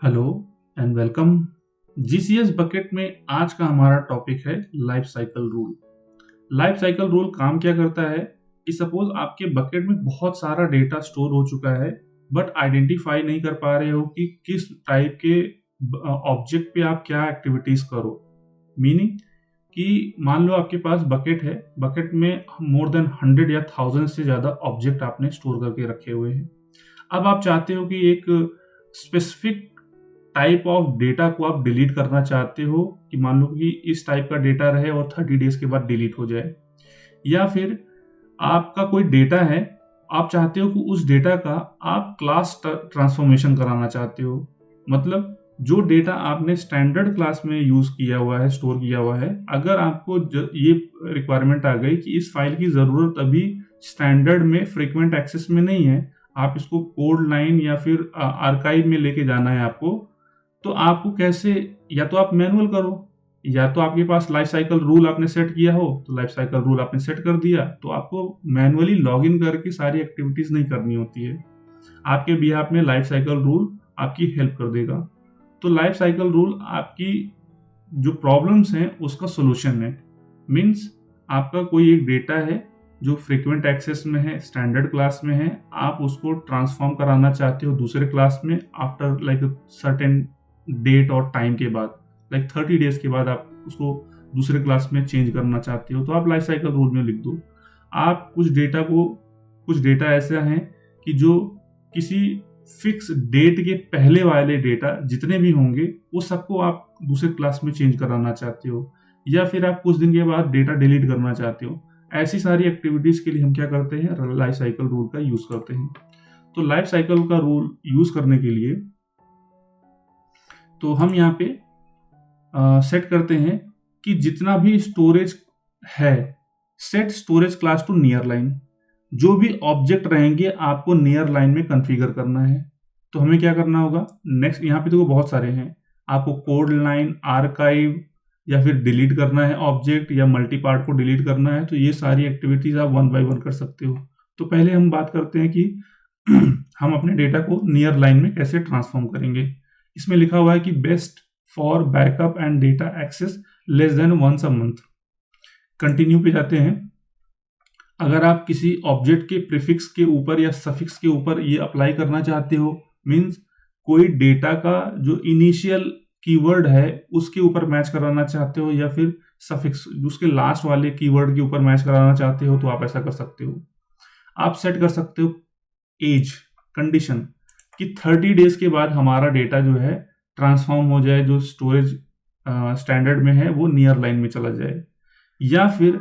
Hello and welcome. GCS bucket में आज का हमारा टॉपिक है life cycle rule. Life cycle rule काम क्या करता है कि सपोज आपके बकेट में बहुत सारा डेटा स्टोर हो चुका है बट आइडेंटिफाई नहीं कर पा रहे हो कि किस टाइप के ऑब्जेक्ट पे आप क्या एक्टिविटीज करो। मीनिंग कि मान लो आपके पास बकेट है, बकेट में मोर देन 100 या 1000 से ज़्यादा ऑब्जेक्ट आपने स्टोर करके रखे हुए हैं। अब आप चाहते हो कि एक स्पेसिफिक टाइप ऑफ डेटा को आप डिलीट करना चाहते हो कि मान लो कि इस टाइप का डेटा रहे और 30 डेज के बाद डिलीट हो जाए, या फिर आपका कोई डेटा है, आप चाहते हो कि उस डेटा का आप क्लास ट्रांसफॉर्मेशन कराना चाहते हो। मतलब जो डेटा आपने स्टैंडर्ड क्लास में यूज किया हुआ है, स्टोर किया हुआ है, अगर आपको ये रिक्वायरमेंट आ गई कि इस फाइल की जरूरत अभी स्टैंडर्ड में फ्रीक्वेंट एक्सेस में नहीं है, आप इसको कोड लाइन या फिर आर्काइव में लेके जाना है आपको, तो आपको कैसे, या तो आप मैनुअल करो, या तो आपके पास लाइफ साइकिल रूल आपने सेट किया हो तो लाइफ साइकिल रूल आपने सेट कर दिया, तो आपको मैनुअली लॉगिन करके सारी एक्टिविटीज नहीं करनी होती है। आपके बिहाफ में लाइफ साइकिल रूल आपकी हेल्प कर देगा। तो लाइफ साइकिल रूल आपकी जो प्रॉब्लम्स हैं उसका सोल्यूशन है। मीन्स आपका कोई एक डेटा है जो फ्रीक्वेंट एक्सेस में है, स्टैंडर्ड क्लास में है, आप उसको ट्रांसफॉर्म कराना चाहते हो दूसरे क्लास में आफ्टर लाइक सर्टेन डेट और टाइम के बाद, लाइक 30 डेज के बाद आप उसको दूसरे क्लास में चेंज करना चाहते हो, तो आप लाइफ साइकिल रूल में लिख दो। आप कुछ डेटा ऐसा है कि जो किसी फिक्स डेट के पहले वाले डेटा जितने भी होंगे वो सबको आप दूसरे क्लास में चेंज कराना चाहते हो, या फिर आप कुछ दिन के बाद डेटा डिलीट करना चाहते हो। ऐसी सारी एक्टिविटीज के लिए हम क्या करते हैं, लाइफ साइकिल रूल का यूज करते हैं। तो लाइफ साइकिल का रूल यूज करने के लिए तो हम यहाँ पे सेट करते हैं कि जितना भी स्टोरेज है, set storage class to Nearline. जो भी ऑब्जेक्ट रहेंगे आपको नियर लाइन में कॉन्फ़िगर करना है। तो हमें क्या करना होगा, नेक्स्ट यहाँ पे देखो बहुत सारे हैं, आपको कोड लाइन, आर्काइव, या फिर डिलीट करना है ऑब्जेक्ट, या मल्टी पार्ट को डिलीट करना है, तो ये सारी एक्टिविटीज आप वन बाय वन कर सकते हो। तो पहले हम बात करते हैं कि हम अपने डेटा को नियर लाइन में कैसे ट्रांसफॉर्म करेंगे। इसमें लिखा हुआ है कि best for backup and data access less than once a month. Continue पे जाते हैं। अगर आप किसी ऑब्जेक्ट के प्रीफिक्स के ऊपर या सफिक्स के ऊपर ये अप्लाई करना चाहते हो, मींस कोई डेटा का जो इनिशियल कीवर्ड है उसके ऊपर मैच कराना चाहते हो, या फिर सफिक्स उसके लास्ट वाले कीवर्ड के ऊपर मैच कराना चाहते हो, तो आप ऐसा कर सकते हो। आप सेट कर सकते हो एज कंडीशन कि 30 डेज के बाद हमारा डेटा जो है ट्रांसफॉर्म हो जाए, जो स्टोरेज स्टैंडर्ड में है वो नियर लाइन में चला जाए। या फिर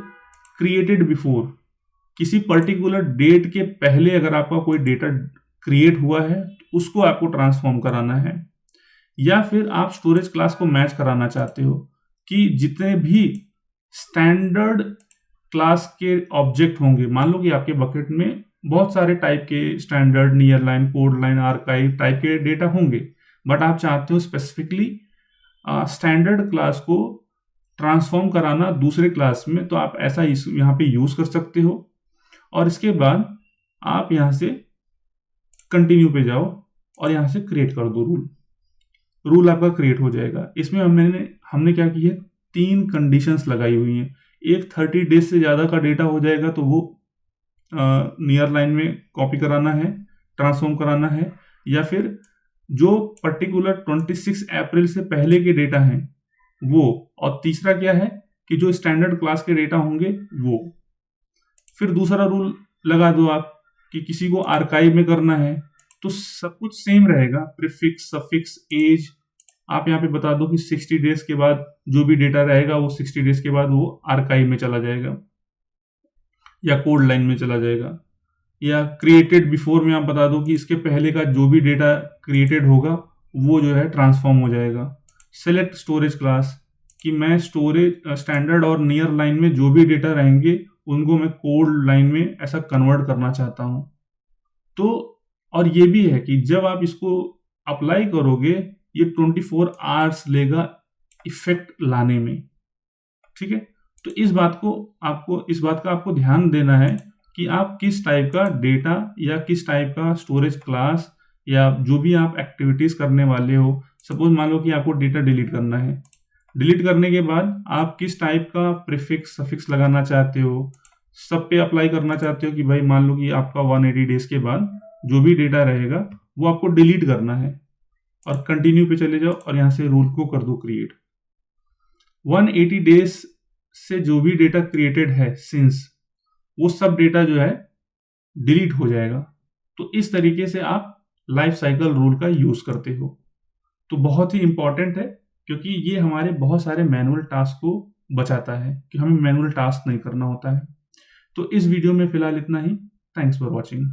क्रिएटेड बिफोर, किसी पर्टिकुलर डेट के पहले अगर आपका कोई डेटा क्रिएट हुआ है तो उसको आपको ट्रांसफॉर्म कराना है। या फिर आप स्टोरेज क्लास को मैच कराना चाहते हो कि जितने भी स्टैंडर्ड क्लास के ऑब्जेक्ट होंगे, मान लो कि आपके बकेट में बहुत सारे टाइप के standard, near line, code line, archive type के डेटा होंगे, बट आप चाहते हो स्पेसिफिकली स्टैंडर्ड क्लास को ट्रांसफॉर्म कराना दूसरे क्लास में, तो आप ऐसा यहाँ पे यूज कर सकते हो। और इसके बाद आप यहाँ से कंटिन्यू पे जाओ और यहाँ से क्रिएट कर दो रूल आपका क्रिएट हो जाएगा। इसमें हमने क्या की है, 3 कंडीशंस लगाई हुई हैं। एक 30 डेज से ज़्यादा का डेटा हो जाएगा तो वो नियर लाइन में कॉपी कराना है, ट्रांसफॉर्म कराना है, या फिर जो पर्टिकुलर 26 अप्रैल से पहले के डेटा हैं वो, और तीसरा क्या है कि जो स्टैंडर्ड क्लास के डेटा होंगे वो। फिर दूसरा रूल लगा दो आप कि किसी को आर्काइव में करना है, तो सब कुछ सेम रहेगा, प्रीफिक्स, सफिक्स, एज। आप यहाँ पे बता दो कि 60 डेज के बाद जो भी डेटा रहेगा वो 60 डेज के बाद वो आर्काइव में चला जाएगा या कोड लाइन में चला जाएगा। या क्रिएटेड बिफोर में आप बता दो कि इसके पहले का जो भी डेटा क्रिएटेड होगा वो जो है ट्रांसफॉर्म हो जाएगा। सेलेक्ट स्टोरेज क्लास, कि मैं स्टोरेज स्टैंडर्ड और नियर लाइन में जो भी डेटा रहेंगे उनको मैं कोड लाइन में ऐसा कन्वर्ट करना चाहता हूँ। तो और ये भी है कि जब आप इसको अप्लाई करोगे ये 24 आवर्स लेगा इफेक्ट लाने में, ठीक है। तो इस बात का आपको ध्यान देना है कि आप किस टाइप का डेटा या किस टाइप का स्टोरेज क्लास या जो भी आप एक्टिविटीज करने वाले हो, सपोज मान लो कि आपको डेटा डिलीट करना है। डिलीट करने के बाद आप किस टाइप का प्रीफिक्स सफिक्स लगाना चाहते हो, सब पे अप्लाई करना चाहते हो कि भाई मान लो कि आपका 180 डेज के बाद जो भी डेटा रहेगा वो आपको डिलीट करना है, और कंटिन्यू पे चले जाओ और यहाँ से रूल को कर दो क्रिएट। 180 डेज से जो भी डेटा क्रिएटेड है सिंस, वो सब डेटा जो है डिलीट हो जाएगा। तो इस तरीके से आप लाइफ साइकिल रूल का यूज करते हो। तो बहुत ही इंपॉर्टेंट है, क्योंकि ये हमारे बहुत सारे मैनुअल टास्क को बचाता है कि हमें मैनुअल टास्क नहीं करना होता है। तो इस वीडियो में फिलहाल इतना ही। Thanks for watching.